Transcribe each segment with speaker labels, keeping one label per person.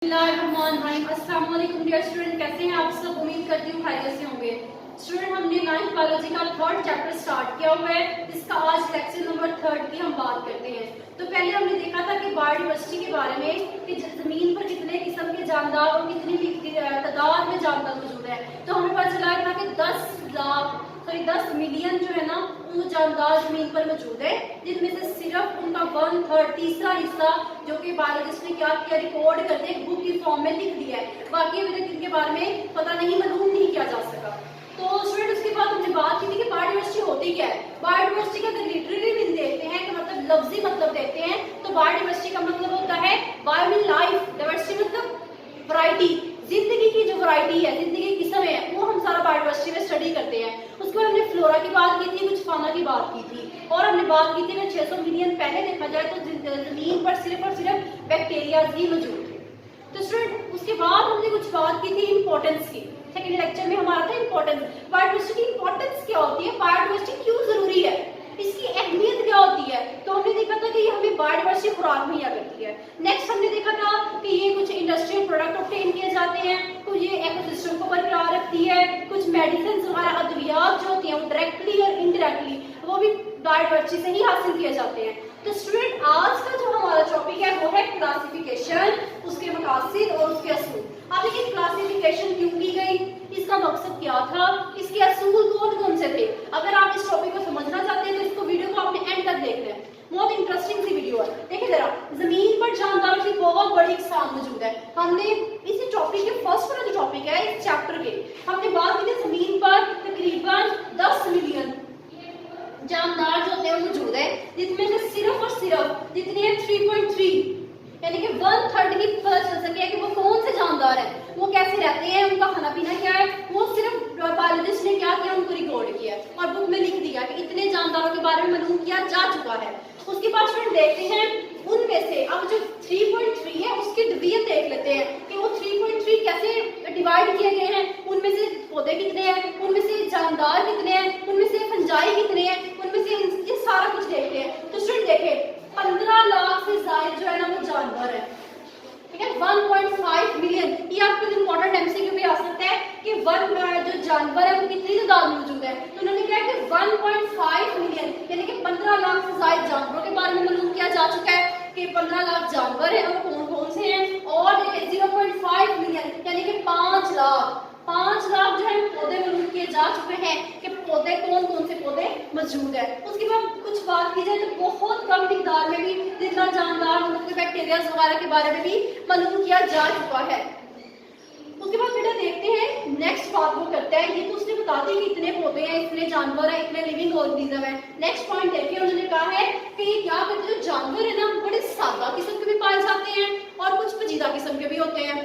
Speaker 1: अस्सलाम वालेकुम dear student, कैसे हैं आप सब। उम्मीद करती हूँ खैरियत से होंगे। स्टूडेंट, हमने 9th बायोलॉजी का 3rd चैप्टर स्टार्ट किया हुआ है। इसका आज लेक्चर नंबर 3 की हम बात करते हैं। तो पहले हमने देखा था कि बायोडाइवर्सिटी के बारे में कि जमीन पर कितने किस्म के जानदार और कितनी तादाद में जानदार मौजूद है। तो हमें पता चला था कि 10 मिलियन जो है ना वो जानदार जमीन पर मौजूद है, जिनमें से सिर्फ उनका 1/3 तीसरा हिस्सा जो कि बायोलॉजिस्ट ने क्या किया, रिकॉर्ड करके एक बुक की फॉर्म में लिख दिया है। बाकी अभी तक इनके बारे में पता नहीं, मालूम नहीं किया जा सका। तो स्टूडेंट, उसके बाद हमने बात की थी कि बायोडाइवर्सिटी होती क्या है। बायोडाइवर्सिटी का अगर लिटरेरी मीनिंग देखते हैं कि मतलब लफ्जी मतलब देखते हैं तो बायोडाइवर्सिटी का मतलब होता है बायो मीन लाइफ, डाइवर्सिटी मतलब वैरायटी, जिंदगी की जो वैरायटी है, जिंदगी की किस्म है, वो हम सारा बायोडाइवर्सिटी में स्टडी करते हैं। उसके बाद हमने फ्लोरा की बात की थी, कुछ फाना की बात की थी, और हमने बात की थी कि 600 मिलियन पहले देखा जाए तो जमीन पर सिर्फ और सिर्फ बैक्टीरिया ही मौजूद थे। तो स्टूडेंट, उसके बाद हमने कुछ बात की थी इंपॉर्टेंस की। सेकंड लेक्चर में हमारा था इंपॉर्टेंस। बायोडाइवर्सिटी की इंपॉर्टेंस क्या होती है, बायोडाइवर्सिटी क्यों जरूरी है, इसकी अहमियत क्या होती है। तो हमने देखा था कि ये हमें बायोडाइवर्सिटी खुराक मुहैया करती है। नेक्स्ट हमने देखा था कि ये कुछ इंडस्ट्रियल प्रोडक्ट ऑब्टेन किए जाते हैं, कुछ ये इकोसिस्टम को बरकरार रखती है, कुछ मेडिसिन वगैरह अद्वियात जो होती हैं वो डायरेक्टली और इनडायरेक्टली वो भी बायोडाइवर्सिटी से ही हासिल किए जाते हैं। तो स्टूडेंट, आज का जो हमारा टॉपिक है वो है क्लासिफिकेशन, उसके मकासद और उसके असूल। अब ये क्लासिफिकेशन क्यों की गई, इसका मकसद क्या था, इसके असूल कौन कौन से थे। अगर आप इस टॉपिक को समझना चाहते हैं तो इसको वीडियो को आपने एंड तक देखना है, बहुत इंटरेस्टिंग सी वीडियो है। देखिए जरा, जमीन पर जानदारों की बहुत बड़ी इकसाम मौजूद है। हमने इस टॉपिक के फर्स्ट वाला जो टॉपिक है इस चैप्टर के, हमने बात की थी जमीन पर तकरीबन 10 मिलियन जानदार जो होते हैं मौजूद है, जिसमें से सिर्फ और सिर्फ जितने हैं 3.3 यानी कि 1/3 ही पता चल सके कि वो कौन से जानदार हैं, वो कैसे रहते हैं, उनका खाना पीना क्या है, वो सिर्फ बायोलॉजिस्ट ने क्या किया, उनको रिकॉर्ड किया और बुक में लिख दिया कि इतने जानदारों के बारे में मालूम किया जा चुका है। उसके बाद फिर देखते हैं उनमें से अब जो 3.3 है उसकी डिवीजन देख लेते हैं कि वो 3.3 कैसे डिवाइड किए गए हैं, उनमें से पौधे कितने हैं, उनमें से जानदार कितने हैं, उनमें से फंजाई कितने हैं, उनमें से ये सारा कुछ देखते हैं। तो स्टूडेंट देखें, 15 लाख से ज्यादा जो है ना वो जानवर है, ठीक है। 1.5 मिलियन, ये आपको इंपॉर्टेंट एमसीक्यू भी आ सकता है कि जो जानवर है वो कितनी तादाद में मौजूद है। तो उन्होंने कहा कि 1.5 मिलियन यानी कि 15 लाख से ज्यादा जानवरों के बारे में मालूम किया जा चुका है कि 15 लाख जानवर है और कौन कौन से हैं। और 0.5 मिलियन यानी कि 5 लाख जो है पौधे मालूम किए जा चुके हैं कि पौधे कौन कौन से पौधे मौजूद है। उसके बाद कुछ बात की जाए तो बहुत कम मिकदार में भी जितना जानदार मतलब बैक्टीरिया वगैरह के बारे में भी मालूम किया जा चुका है। उसके बाद बेटा देखते हैं नेक्स्ट बात वो करता है, ये तो उसने बता दी कि इतने पौधे हैं, इतने जानवर हैं, इतने लिविंग ऑर्गेनिज्म है। नेक्स्ट पॉइंट देखिए, उन्होंने कहा है कि ये क्या करते हैं, जो जानवर है ना बड़े सादा किस्म के भी पाए जाते हैं और कुछ पेचीदा किस्म के भी होते हैं।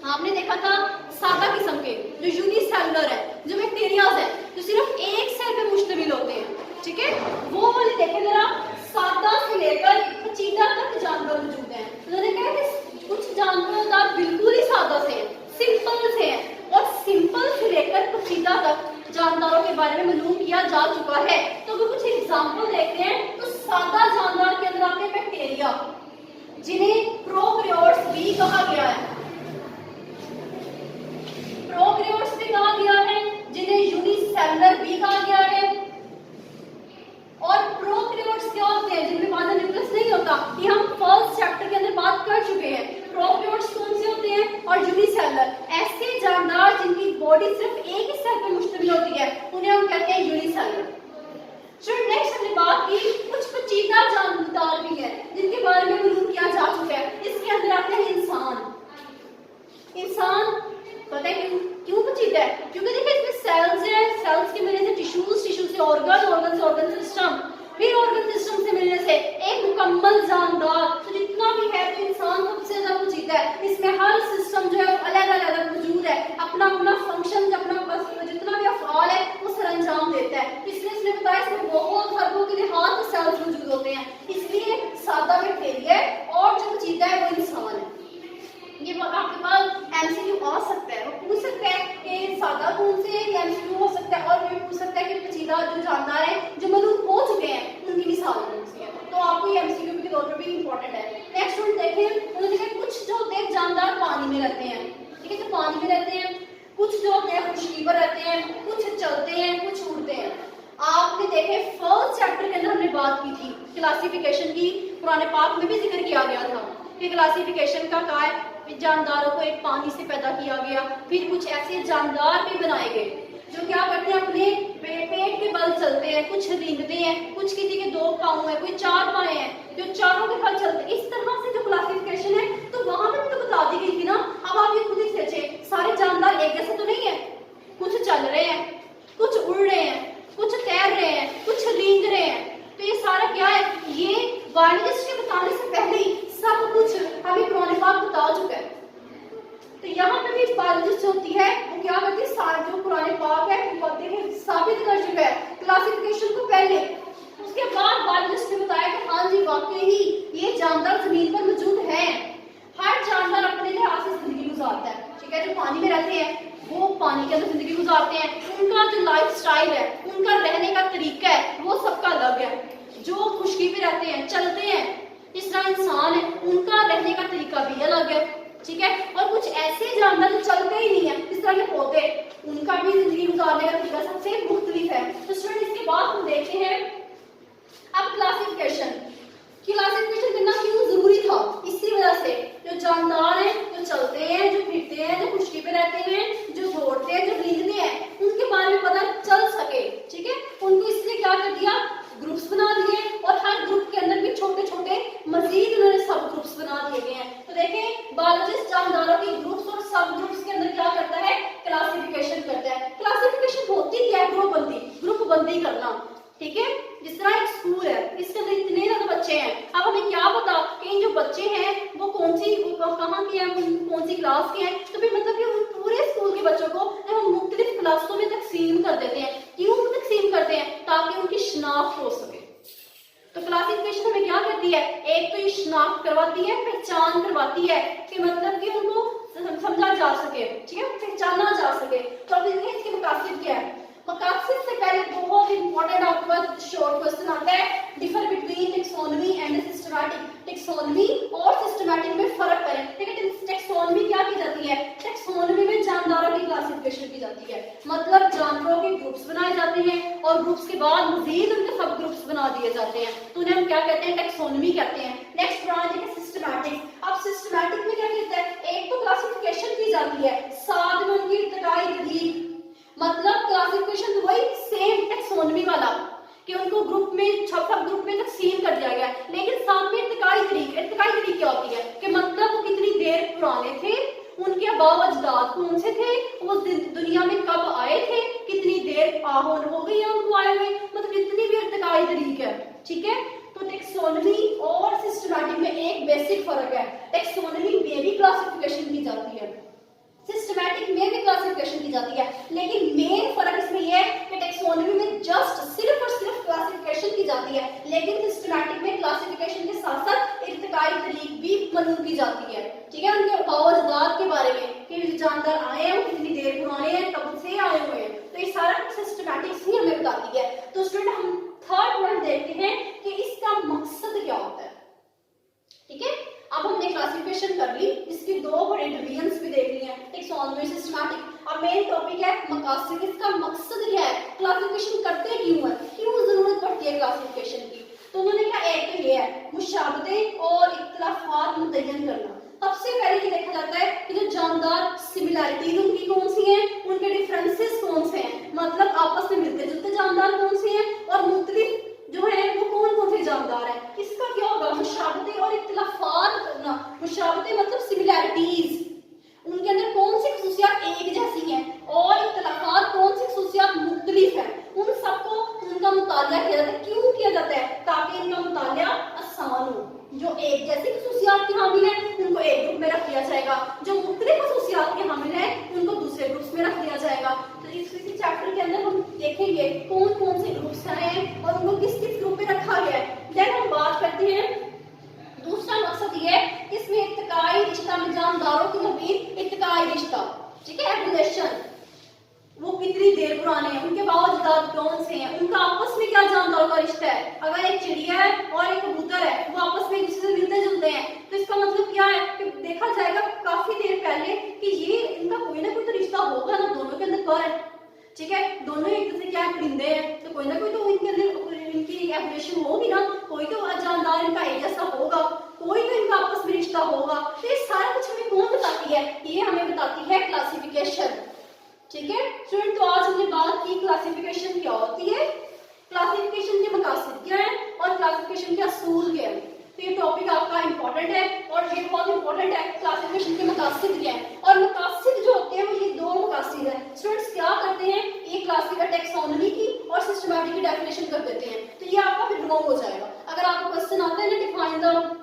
Speaker 1: आपने देखा था सादा किस्म के जो यूनिसेलुलर है, जो बैक्टीरियाज है, जो सिर्फ एक सेल पे मुश्तमिल होते हैं, ठीक है, वो वाले देखें जरा, सादा से लेकर पेचीदा तक जानवर मौजूद हैं। उन्होंने कहा कि कुछ जानवर बिल्कुल ही सादा से हैं, सिंपल से हैं, और सिंपल से लेकर पेचीदा तक जानदारों के बारे में मालूम किया जा चुका है। तो अगर कुछ एग्जाम्पल देखते हैं तो सादा जानदार के अंदर आते हैं बैक्टीरिया, जिन्हें प्रोकैरियोट्स भी कहा गया है, प्रोकैरियोट्स भी कहा गया है, जिन्हें यूनिसेलुलर भी कहा गया है। और प्रोकैरियोट्स क्या होते हैं, जिनमें बाद न्यूक्लियस नहीं होता, ये हम फर्स्ट चैप्टर के अंदर बात कर चुके हैं। प्रोकैरियोट्स कौन से होते हैं और यूनिसेलुलर, ऐसे जानदार जिनकी बॉडी सिर्फ एक ही सेल पर मुश्तमिल होती है, उन्हें हम कहते हैं यूनिसेलुलर। स्टूडेंट, नेक्स्ट हमने बात की कुछ पेचीदा जानदार भी है जिनके बारे में मालूम किया जा चुका है। इसके अंदर आते हैं इंसान। पता है क्यों पेचीदा है, क्योंकि देखिए इसमें सेल्स है, सेल्स के मिलने से टिश्यूज, टिश्यू से ऑर्गन, ऑर्गन से ऑर्गन सिस्टम, फिर ऑर्गन सिस्टम से मिलने से एक मुकम्मल जानदार। तो जितना भी है तो इंसान सबसे ज्यादा पेचीदा है, इसमें हर सिस्टम जो है अलग अलग मौजूद है, अपना अपना फंक्शन, अपना जितना भी अफआल है वो सरअंजाम देता है। इसलिए इसने बताया इसमें बहुत अरबों के लिहाज में सेल्स मौजूद होते हैं, इसलिए सादा बैक्टीरिया है और जो पेचीदा है वो इंसान है। ये आपके पास एमसीक्यू आ सकता है, वो पूछ सकता है कि सादा कौन से है, एमसीक्यू हो सकता है, और भी पूछ सकता है कि पेचीदा जो जानदार है जो मालूम हो चुके हैं उनकी मिसाल कौन सी है। तो आपको ये एमसीक्यू के तौर पर भी इंपॉर्टेंट है। नेक्स्ट वन देखें, उन्होंने कहा कुछ जो होते हैं जानदार पानी में रहते हैं, ठीक है, जो पानी में रहते हैं, कुछ जो होते हैं खुशकी पर रहते हैं, कुछ चलते हैं, कुछ उड़ते हैं। आपने देखे फर्स्ट चैप्टर के अंदर हमने बात की थी क्लासिफिकेशन की, कुरान पाक में भी जिक्र किया गया था कि क्लासिफिकेशन का क्या है, जानदारों को एक पानी से पैदा किया गया, फिर कुछ ऐसे जानदार भी बनाए गए जो क्या करते हैं अपने पेट के बल चलते हैं, कुछ रेंगते हैं, कुछ किसी के 2 पाँव है, कोई 4 पाए हैं जो चारों के बल चलते हैं। इस तरह से जो क्लासिफिकेशन है तो वहां पे भी तो बता दी गई थी ना। अब आप ये खुद ही सोचे, सारे जानदार एक जैसे तो नहीं है, कुछ चल रहे हैं, कुछ उड़ रहे हैं, कुछ तैर रहे हैं, कुछ रेंग रहे हैं। तो ये सारा क्या है, ये बायोलॉजिस्ट के बताने से पहले ही सब कुछ हमें कुरान पाक बता चुका है। तो यहाँ पे भी बायोलॉजिस्ट होती है वो क्या करती है, सारे जो कुरान पाक है वो साबित कर चुका है क्लासिफिकेशन को पहले। उसके बाद बायोलॉजिस्ट ने बताया कि हाँ जी वाकई ही ये जानदार जमीन पर मौजूद है। हर जानदार अपने लिहाज से जिंदगी गुजारता है, ठीक है, जो पानी में रहते हैं वो पानी के अंदर जिंदगी गुजारते हैं, उनका जो लाइफ स्टाइल है, उनका रहने का तरीका है वो सबका अलग है। जो खुशकी पे रहते हैं, चलते हैं, जिस तरह इंसान है उनका रहने का तरीका भी अलग है, ठीक है। और कुछ ऐसे जानवर जो चलते ही नहीं है, इस तरह के पौधे, उनका भी जिंदगी गुजारने का तरीका सबसे मुख्तलिफ है। तो स्टूडेंट इसके बाद हम देखते हैं अब क्लासिफिकेशन करना क्यों जरूरी था। इसी वजह से जो जानदार हैं, जो चलते हैं, जो फिरते हैं, जो खुशकी पे रहते हैं, जो दौड़ते हैं, जो रेंगते हैं, उनके बारे में पता चल सके, ठीक है। उनको इसलिए क्या कर दिया, ग्रुप्स बना दिए, और हर ग्रुप के अंदर भी छोटे छोटे मजीद उन्होंने सब ग्रुप्स बना दिए गए हैं। तो देखें बायोलॉजिस्ट जानदारों के ग्रुप्स और सब ग्रुप्स के अंदर क्या करता है, क्लासिफिकेशन करता है। क्लासिफिकेशन होती क्या है, ग्रुप बंदी करना, ठीक है। जिस तरह एक स्कूल है, इसके अंदर इतने ज्यादा बच्चे हैं, अब हमें क्या पता कि जो बच्चे हैं वो कहाँ के हैं, कौन सी क्लास के हैं। तो फिर मतलब कि उन पूरे स्कूल के बच्चों को हम मुख्तलिफ क्लासों में तकसीम कर देते हैं। क्यों तकसीम करते हैं, ताकि उनकी शिनाख्त हो सके। तो क्लासिफिकेशन हमें क्या करती है, एक तो ये शिनाख्त करवाती है, पहचान करवाती है कि मतलब कि उनको समझा जा सके, ठीक है, पहचाना जा सके। तो अब देखिए इसके मकासद क्या है। मकासद से पहले बहुत इंपॉर्टेंट आपका शॉर्ट क्वेश्चन आता है, differ between taxonomy and systematic. Taxonomy और सिस्टमैटिक में फर्क करें, ठीक है। टेक्सोनॉमी क्या की जाती है, टेक्सोनॉमी में जानदारों की क्लासिफिकेशन की जाती है, मतलब जानवरों के ग्रुप्स बनाए जाते हैं और ग्रुप्स के बाद मजीद उनके सब ग्रुप्स बना दिए जाते हैं। तो उन्हें हम क्या कहते हैं, टेक्सोनॉमी कहते हैं। नेक्स्ट ब्रांच है सिस्टमैटिक। अब सिस्टमैटिक में क्या कहता है, एक तो क्लासिफिकेशन की जाती है, साथ में उनकी इर्तिकाई तरीक, मतलब क्लासिफिकेशन वही सेम टेक्सोनॉमी वाला कि उनको ग्रुप में सब ग्रुप में तकसीम कर दिया गया, लेकिन साथ में इर्तिकाई तरीक क्या होती है कि मतलब वो कितनी देर पुराने थे, उनके आबाव अजदाद कौन से थे, वो दुनिया में कब आए थे, कितनी देर हो गई है उनको आए हुए, मतलब इतनी भी इर्तिकाई तरीक है, ठीक है। तो टेक्सोनॉमी और सिस्टमैटिक में एक बेसिक फर्क है, टेक्सोनॉमी में भी क्लासिफिकेशन की जाती है, सिस्टमैटिक में भी क्लासिफिकेशन की जाती है, लेकिन मेन फर्क इसमें यह है कि टेक्सोनॉमी में जस्ट सिर्फ और सिर्फ क्लासिफिकेशन की जाती है, लेकिन सिस्टमैटिक में क्लासिफिकेशन के साथ साथ इर्तिकाई तरीक भी मालूम की जाती है, ठीक है। उनके अजदाद के बारे में कि जानदार आए हैं, कितनी देर पुराने हैं, कब से आए हुए हैं, तो ये सारा सिस्टमैटिक ही हमें बताती है। तो स्टूडेंट हम थर्ड पॉइंट देखते हैं कि इसका मकसद क्या होता है, ठीक है। अब हमने क्लासिफिकेशन कर ली, इसकी 2 बड़े डिवीजन्स भी देख ली हैं, टेक्सोनॉमी, सिस्टमैटिक। अब मेन टॉपिक है मकासद, इसका मकसद क्या है, क्लासिफिकेशन करते क्यों है, क्यों जरूरत पड़ती है क्लासिफिकेशन की। तो उन्होंने कहा एक तो ये है मुशाबहतें और इख्तिलाफात मुतय्यन करना। सबसे पहले ये देखा जाता है कि जो जानदार सिमिलैरिटीज उनकी कौन सी हैं, उनके डिफरेंसेस कौन से हैं, मतलब आपस में मिलते जुलते जानदार कौन से हैं और मुख्तलिफ जो है वो कौन से जानदार हैं। इसका क्या होगा, मुशाबहतें और इख्तिलाफात करना। मुशाबहतें मतलब सिमिलैरिटीज, उनके अंदर कौन सी खुसूसियात एक जैसी हैं, और इख्तिलाफात कौन सी खुसूसियात मुख्तलिफ हैं, उन सबको उनका मुतालिया किया जाता है। क्यों किया जाता है, ताकि इनका मुतालिया आसान हो। जो एक जैसी खुसूसियात के हामिल है उनको एक ग्रुप में रख दिया जाएगा, जो मुख्तलिफ खुसूसियात के हामिल है उनको दूसरे ग्रुप्स में रख दिया जाएगा। तो इस चैप्टर के अंदर हम देखेंगे कौन कौन से ग्रुप्स हैं और उनको किस किस ग्रुप में रखा गया है। देन हम बात करते हैं दूसरा मकसद ये है, इसमें इत्तिकाई रिश्ता में जानदारों के मबीन इत्तिकाई रिश्ता, ठीक है, रिलेशन। वो कितनी देर पुराने हैं, उनके बावजूद कौन से हैं, उनका आपस में क्या जानदारों का रिश्ता है। अगर एक चिड़िया है और एक कबूतर है, वो आपस में एक दूसरे से मिलते जुलते हैं, तो इसका मतलब क्या है कि देखा जाएगा काफी देर पहले कि ये इनका कोई ना कोई तो रिश्ता होगा ना, दोनों के अंदर पर है, ठीक है, दोनों एक दूसरे क्या परिंदे हैं, तो कोई ना कोई तो इनके अंदर इनकी एवोल्यूशन होगी ना, कोई तो जानदार इनका एक जैसा होगा, कोई तो इनका आपस में रिश्ता होगा। तो ये सारा कुछ हमें कौन बताती है, ये हमें बताती है क्लासिफिकेशन, ठीक है स्टूडेंट। तो आज हमने बात की क्लासिफिकेशन क्या होती है, क्लासिफिकेशन के मकासद क्या है और क्लासिफिकेशन के असूल क्या है। तो ये टॉपिक आपका इंपॉर्टेंट है और ये बहुत इंपॉर्टेंट है, क्लासिफिकेशन के मकासद क्या है, और मकासद जो होते हैं वो ये दो मकासद है। स्टूडेंट्स क्या करते हैं, एक क्लासिफिकेशन टैक्सोनॉमी की और सिस्टमैटिक की डेफिनेशन कर देते हैं, तो ये आपका फिर रॉन्ग हो जाएगा। अगर आपको क्वेश्चन आता है ना define the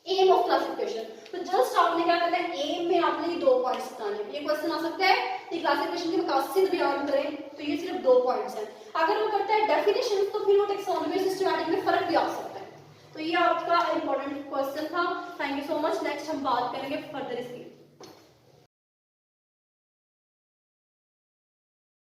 Speaker 1: aim of classification, तो जस्ट आपने क्या करना है, एम में आपने ये 2 पॉइंट्स बताने हैं। ये क्वेश्चन आ सकता है कि क्लासिफिकेशन के मकासद बयान करें, तो ये सिर्फ 2 पॉइंट्स हैं। अगर वो करता है डेफिनेशन, तो फिर वो टैक्सोनॉमी और सिस्टमैटिक में फर्क भी आ सकता है। तो ये आपका इंपॉर्टेंट क्वेश्चन था। Thank you so much. Next हम बात करेंगे फर्दर इसकी।